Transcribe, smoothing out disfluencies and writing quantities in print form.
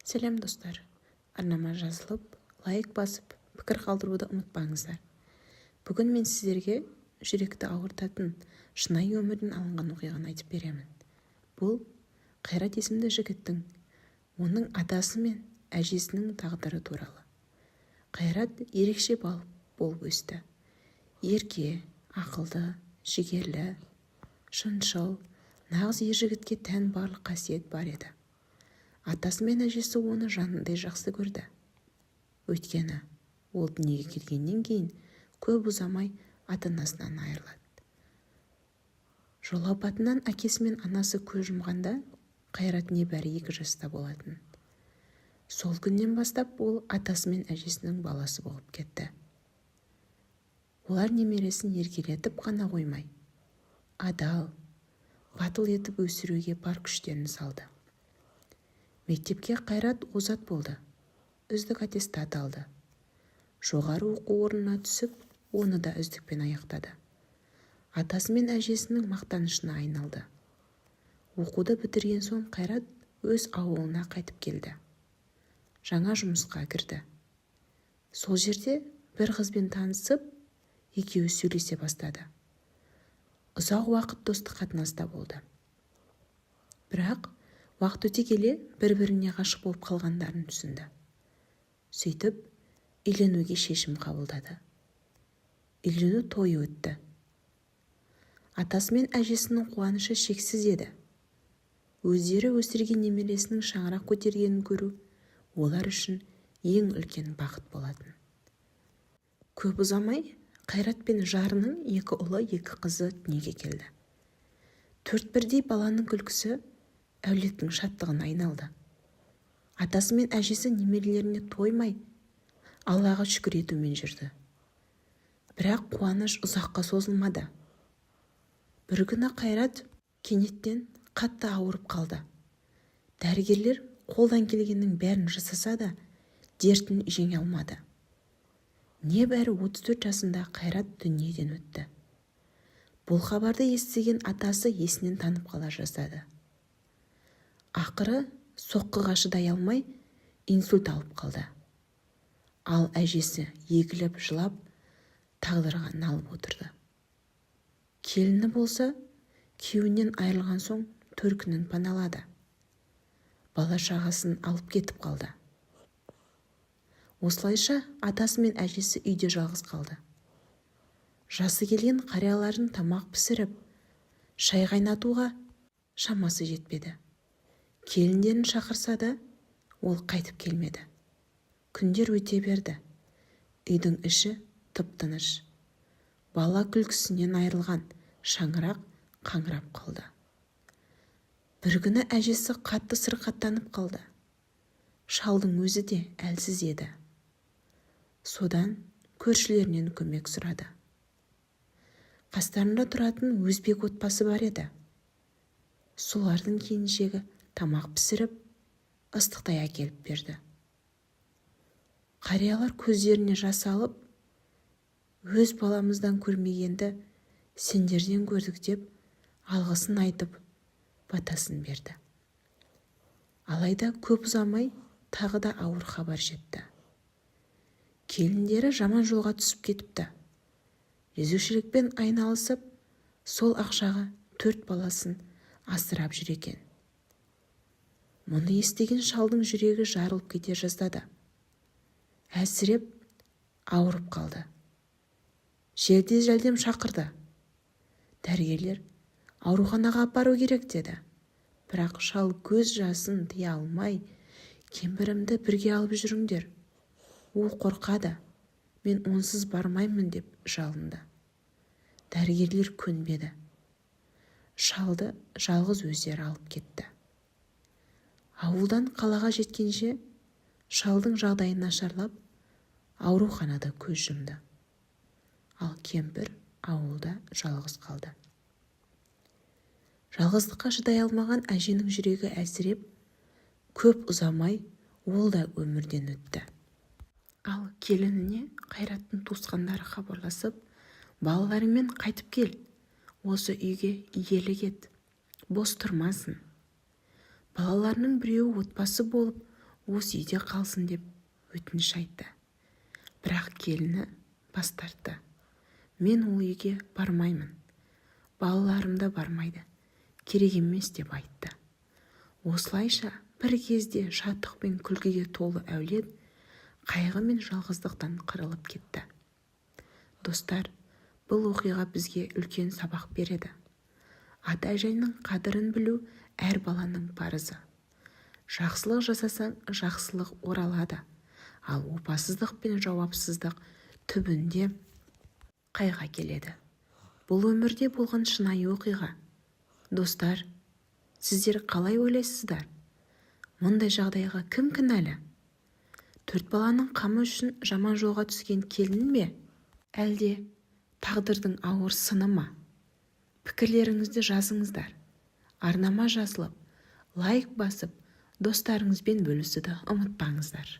Сәлем достар, арнама жазылып, лайк басып, пікір қалдыруды ұмытпаңыздар. Бүгін мен сіздерге жүректі ауыртатын шынайы өмірден алынған оқиғаны айтып беремін. Бұл Қайрат есімді жігіттің, оның атасы мен әжесінің тағдыры туралы. Қайрат ерекше болып өсті. Ерке, ақылды, жігерлі, шыншыл, нағыз ер жігітке тән барлық қасиет бар еді. Атасы мен әжесі оны жанындай жақсы көрді. Өйткені ол дүниеге келгеннен кейін көп ұзамай ата-анасынан айырылады. Жол апатынан әкесі мен анасы көз жұмғанда Қайрат небәрі 2 жаста болатын. Сол күннен бастап ол атасы мен әжесінің баласы болып кетті. Олар немересін еркелетіп қана қоймай, адал, батыл етіп өсіруге бар күштерін салды. Мектепке Қайрат озат болды, үздік аттестат алды. Жоғары оқу орнына түсіп, оны да үздікпен аяқтады. Атасы мен әжесінің мақтанышына айналды. Оқуды бітірген соң Қайрат өз ауылына қайтып келді. Жаңа жұмысқа кірді. Сол жерде бір қызбен танысып, екеуі сөйлесе бастады. Ұзақ уақыт достық қатынаста болды. Бірақ уақыт өте келе бір-біріне ғашық болып қалғандарын түсінді. Сөйтіп, үйленуге шешім қабылдады. Үйлену тойы өтті. Атасы мен әжесінің қуанышы шексіз еді. Өздері өсірген немересінің шаңырақ көтергенін көру олар үшін ең үлкен бақыт болатын. Көп ұзамай Қайрат пен жарының 2 ұлы 2 қызы дүниеге келді. 4 бірдей баланың күлкісі әулеттің шаттығына айналды. Атасы мен әжесі немерелеріне тоймай, Аллаға шүкір етумен жүрді. Бірақ қуаныш ұзаққа созылмады. Бір күні Қайрат кенеттен қатты ауырып қалды. Дәрігерлер қолдан келгеннің бәрін жасаса да, дертін жеңе алмады. Небәрі 34 жасында Қайрат дүниеден өтті. Бұл хабарды естіген атасы есінен танып қала жаздады. Ақыры соққыға шыдай алмай инсульт алып қалды. Ал әжесі егіліп жылап, тағдырға налып отырды. Келіні болса, күйеуінен айырылған соң төркінін паналады. Бала шағасын алып кетіп қалды. Осылайша атасы мен әжесі үйде жалғыз қалды. Жасы келген қарияларын тамақ пісіріп, шай қайнатуға шамасы жетпеді. Келіндерін шақырса да, ол қайтып келмеді. Күндер өте берді. Үйдің іші тып-тыныш. Бала күлкісінен айырылған шаңырақ қаңырап қалды. Бір күні әжесі қатты сырқаттанып қалды. Шалдың өзі де әлсіз еді. Содан көршілерінен көмек сұрады. Қастарында тұратын өзбек отбасы бар еді. Солардың келіншегі тамақ пісіріп, ыстықтай әкеліп берді. Қариялар көздеріне жас алып, өз баламыздан көрмегенді сендерден көрдік деп, алғысын айтып, батасын берді. Алайда көп ұзамай тағы да ауыр хабар жетті. Келіндері жаман жолға түсіп кетіпті. Жезөкшелікпен айналысып, сол ақшаға 4 баласын асырап жүр екен. Мұны естіген шалдың жүрегі жарылып кете жаздады. Әлсіреп, ауырып қалды. Жедел жәрдем шақырды. Дәрігерлер ауруханаға апару керек деді. Бірақ шал көз жасын тыя алмай, кемпірімді бірге алып жүріңдер. Ол қорқады, мен онсыз бармаймын деп жалынды. Дәрігерлер көнбеді. Шалды жалғыз өздері алып кетті. Ауылдан қалаға жеткенше, шалдың жағдайын нашарлап, ауруханада көз жұмды. Ал кемпір ауылда жалғыз қалды. Жалғыздыққа шыдай алмаған әженің жүрегі әлсіреп, көп ұзамай ол да өмірден өтті. Ал келініне Қайраттың туысқандары хабарласып, балаларымен қайтып кел, осы үйге иелік ет, бос тұрмасын. Балаларының біреуі отбасы болып, осы үйде қалсын деп өтініш айтты. Бірақ келіні бас тартты. Мен ол үйге бармаймын. Балаларым да бармайды. Керек емес деп айтты. Осылайша бір кезде шаттық пен күлкіге толы әулет қайғы мен жалғыздықтан қырылып кетті. Достар, бұл оқиға бізге үлкен сабақ береді. Ата-әженің қадірін білу әр баланың парызы. Жақсылық жасасаң, жақсылық оралады. Ал опасыздық пен жауапсыздық түбінде қайға келеді. Бұл өмірде болған шынайы оқиға. Достар, сіздер қалай ойлайсыздар? Мұндай жағдайға кім кінәлі? 4 баланың қамы үшін жаман жолға түскен келін бе? Әлде тағдырдың ауыр сыны ма? Пікірлеріңізді жазыңыздар. Арнама жазылып, лайк басып, достарыңызбен бөлісуді ұмытпаңыздар.